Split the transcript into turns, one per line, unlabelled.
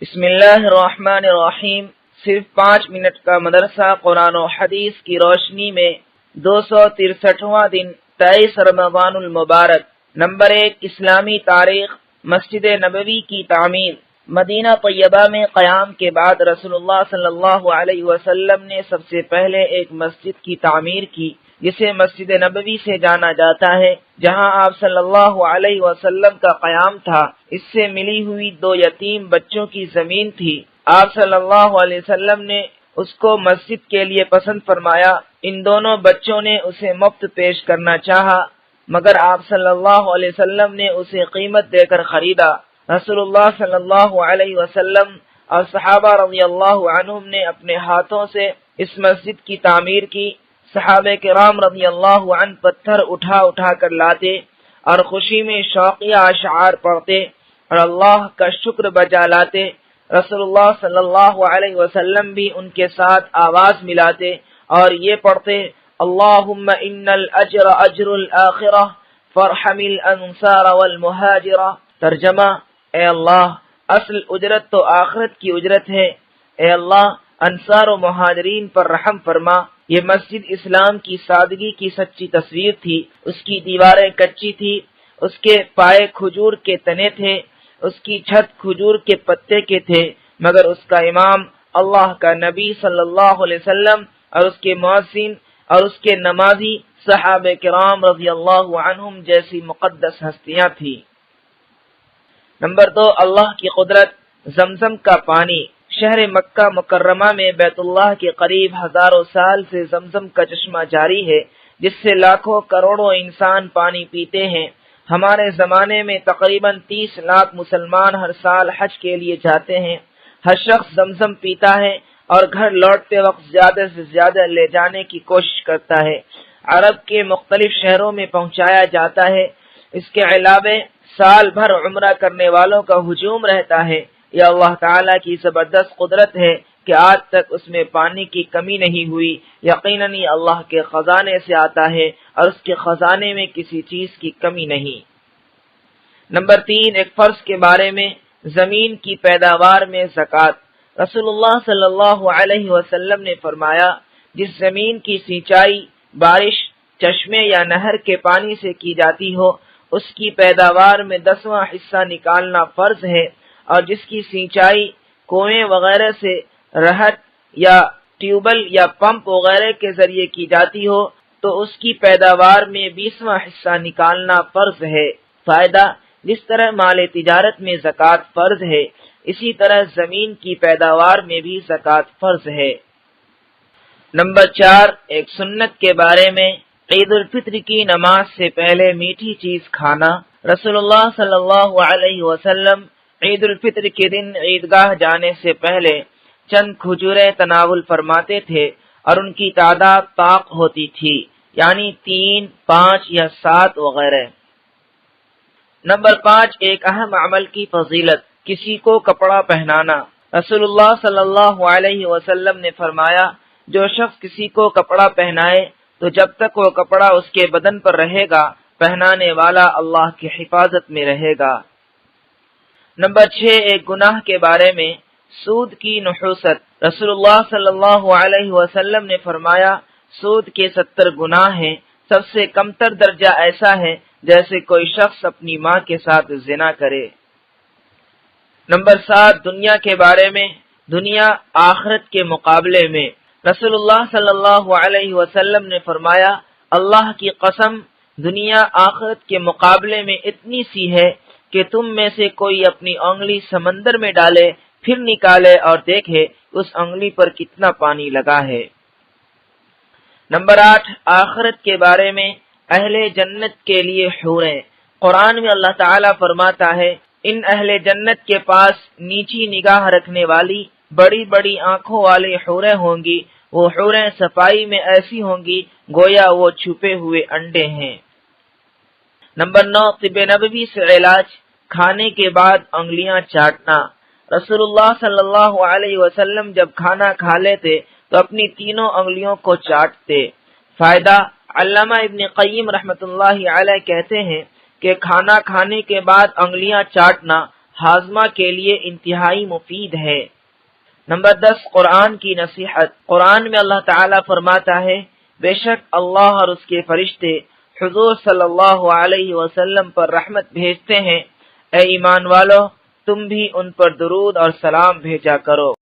بسم اللہ الرحمن الرحیم۔ صرف 5 منٹ کا مدرسہ قرآن و حدیث کی روشنی میں 263واں دن 23 رمضان المبارک۔ نمبر 1، اسلامی تاریخ۔ مسجد نبوی کی تعمیر۔ مدینہ طیبہ میں قیام کے بعد رسول اللہ صلی اللہ علیہ وسلم نے سب سے پہلے ایک مسجد کی تعمیر کی جسے مسجد نبوی سے جانا جاتا ہے، جہاں آپ صلی اللہ علیہ وسلم کا قیام تھا۔ اس سے ملی ہوئی 2 یتیم بچوں کی زمین تھی۔ آپ صلی اللہ علیہ وسلم نے اس کو مسجد کے لیے پسند فرمایا۔ ان دونوں بچوں نے اسے مفت پیش کرنا چاہا، مگر آپ صلی اللہ علیہ وسلم نے اسے قیمت دے کر خریدا۔ رسول اللہ صلی اللہ علیہ وسلم اور صحابہ رضی اللہ عنہم نے اپنے ہاتھوں سے اس مسجد کی تعمیر کی۔ صحابہ کرام رضی اللہ عنہ پتھر اٹھا اٹھا کر لاتے اور خوشی میں شوقیہ اشعار پڑھتے اور اللہ کا شکر بجا لاتے۔ رسول اللہ صلی اللہ علیہ وسلم بھی ان کے ساتھ آواز ملاتے اور یہ پڑھتے: اللہم ان الاجر اجر الاخرہ فرحم الانصار والمہاجرہ۔ ترجمہ: اے اللہ، اصل اجرت تو آخرت کی اجرت ہے، اے اللہ انصار و مہاجرین پر رحم فرما۔ یہ مسجد اسلام کی سادگی کی سچی تصویر تھی۔ اس کی دیواریں کچی تھی، اس کے پائے کھجور کے تنے تھے، اس کی چھت کھجور کے پتے کے تھے، مگر اس کا امام اللہ کا نبی صلی اللہ علیہ وسلم اور اس کے مؤذن اور اس کے نمازی صحابہ کرام رضی اللہ عنہم جیسی مقدس ہستیاں تھیں۔ نمبر 2، اللہ کی قدرت۔ زمزم کا پانی۔ شہر مکہ مکرمہ میں بیت اللہ کے قریب ہزاروں سال سے زمزم کا چشمہ جاری ہے، جس سے لاکھوں کروڑوں انسان پانی پیتے ہیں۔ ہمارے زمانے میں تقریباً 30 لاکھ مسلمان ہر سال حج کے لیے جاتے ہیں۔ ہر شخص زمزم پیتا ہے اور گھر لوٹتے وقت زیادہ سے زیادہ لے جانے کی کوشش کرتا ہے۔ عرب کے مختلف شہروں میں پہنچایا جاتا ہے۔ اس کے علاوہ سال بھر عمرہ کرنے والوں کا ہجوم رہتا ہے۔ یہ اللہ تعالیٰ کی زبردست قدرت ہے کہ آج تک اس میں پانی کی کمی نہیں ہوئی۔ یقیناً یہ اللہ کے خزانے سے آتا ہے اور اس کے خزانے میں کسی چیز کی کمی نہیں۔ نمبر 3، ایک فرض کے بارے میں۔ زمین کی پیداوار میں زکوٰۃ۔ رسول اللہ صلی اللہ علیہ وسلم نے فرمایا: جس زمین کی سینچائی بارش، چشمے یا نہر کے پانی سے کی جاتی ہو، اس کی پیداوار میں 10واں حصہ نکالنا فرض ہے، اور جس کی سینچائی کنویں وغیرہ سے رہٹ یا ٹیوبل یا پمپ وغیرہ کے ذریعے کی جاتی ہو تو اس کی پیداوار میں 20واں حصہ نکالنا فرض ہے۔ فائدہ: جس طرح مال تجارت میں زکوٰۃ فرض ہے، اسی طرح زمین کی پیداوار میں بھی زکوٰۃ فرض ہے۔ نمبر 4، ایک سنت کے بارے میں۔ عید الفطر کی نماز سے پہلے میٹھی چیز کھانا۔ رسول اللہ صلی اللہ علیہ وسلم عید الفطر کے دن عیدگاہ جانے سے پہلے چند کھجوریں تناول فرماتے تھے اور ان کی تعداد طاق ہوتی تھی، یعنی 3، 5 یا 7 وغیرہ۔ نمبر 5، ایک اہم عمل کی فضیلت۔ کسی کو کپڑا پہنانا۔ رسول اللہ صلی اللہ علیہ وسلم نے فرمایا: جو شخص کسی کو کپڑا پہنائے تو جب تک وہ کپڑا اس کے بدن پر رہے گا، پہنانے والا اللہ کی حفاظت میں رہے گا۔ نمبر 6، ایک گناہ کے بارے میں۔ سود کی نحوست۔ رسول اللہ صلی اللہ علیہ وسلم نے فرمایا: سود کے 70 گناہ ہیں۔ سب سے کمتر درجہ ایسا ہے جیسے کوئی شخص اپنی ماں کے ساتھ زنا کرے۔ نمبر 7، دنیا کے بارے میں۔ دنیا آخرت کے مقابلے میں۔ رسول اللہ صلی اللہ علیہ وسلم نے فرمایا: اللہ کی قسم، دنیا آخرت کے مقابلے میں اتنی سی ہے کہ تم میں سے کوئی اپنی انگلی سمندر میں ڈالے، پھر نکالے اور دیکھے اس انگلی پر کتنا پانی لگا ہے۔ نمبر 8، آخرت کے بارے میں۔ اہل جنت کے لیے حوریں۔ قرآن میں اللہ تعالیٰ فرماتا ہے: ان اہل جنت کے پاس نیچی نگاہ رکھنے والی بڑی بڑی آنکھوں والی حوریں ہوں گی۔ وہ حوریں صفائی میں ایسی ہوں گی گویا وہ چھپے ہوئے انڈے ہیں۔ نمبر 9، طب نبوی سے علاج۔ کھانے کے بعد انگلیاں چاٹنا۔ رسول اللہ صلی اللہ علیہ وسلم جب کھانا کھا لیتے تو اپنی تینوں انگلیوں کو چاٹتے۔ فائدہ: علامہ ابن قیم رحمۃ اللہ علیہ کہتے ہیں کہ کھانا کھانے کے بعد انگلیاں چاٹنا ہاضمہ کے لیے انتہائی مفید ہے۔ نمبر 10، قرآن کی نصیحت۔ قرآن میں اللہ تعالیٰ فرماتا ہے، بے شک اللہ اور اس کے فرشتے حضور صلی اللہ علیہ وسلم پر رحمت بھیجتے ہیں، اے ایمان والو تم بھی ان پر درود اور سلام بھیجا کرو۔